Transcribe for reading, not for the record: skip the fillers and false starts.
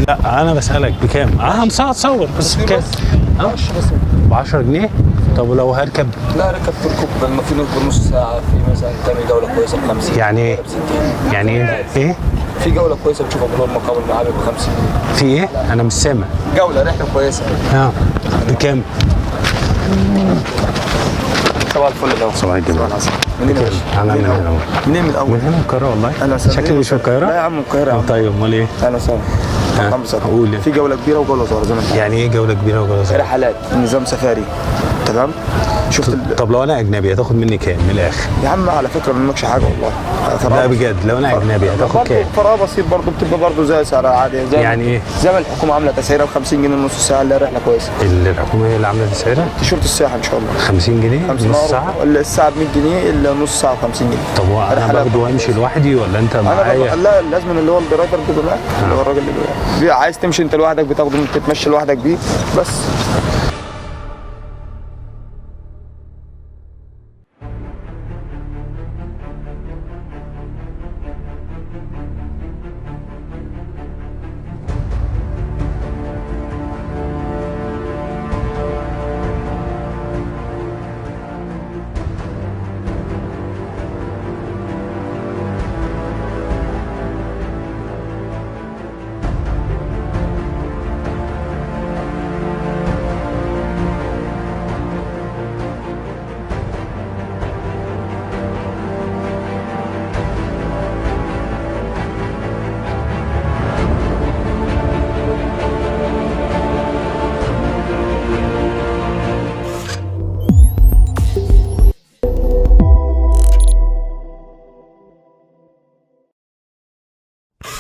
لا انا بسالك بكام؟ هتصور بس بكام؟ ب 10 جنيه. طب ولو هركب؟ لا ركب تركب لما في نص ساعه، في مثلا تعمل جوله كويسه ب 50. يعني ايه؟ يعني ايه؟ في جوله كويسه بتشوفها بلون مقابل معابر ب 50 جنيه. في ايه؟ انا مش سامع. جوله رحله كويسه. بكام؟ صباح الفل الاول. صباح الجمال. منين يا باشا؟ انا من هنا. منين من الاول؟ من هنا من القاهره والله. اهلا شكلي مش من القاهره؟ لا يا عم من القاهره يا عم. طيب امال ايه؟ اهلا وسهلا. قول. في جوله كبيره وجوله صغيره زي ما انت. يعني ايه جوله كبيره وجوله صغيره؟ رحلات نظام سفاري. تمام. شفت طب لو انا اجنبي هتاخد مني كام من الاخر؟ يا عم على فكره ما منكش حاجه والله. لا بجد لو انا اجنبي هتاخد كام؟ فرق بسيط برضه، بتبقى برضه زي سعر عادي. زي يعني ايه؟ زي ما الحكومه عامله تسعيره ب 50 جنيه نص ساعه اللي هي رحله كويسه. اللي الحكومه هي اللي عامله تسعيرها؟ تيشيرت الساعه ان شاء الله 50 جنيه نص ساعه؟ الساعه ب 100 جنيه الا نص ساعه ب 50 جنيه. طب وانا باخده وامشي لوحدي ولا انت معايا؟ لا لازم اللي هو الدرايفر بيبقى معاك، اللي هو الراجل اللي عايز تمشي انت لوحدك بتاخده تتمشى لوحدك بيه بس.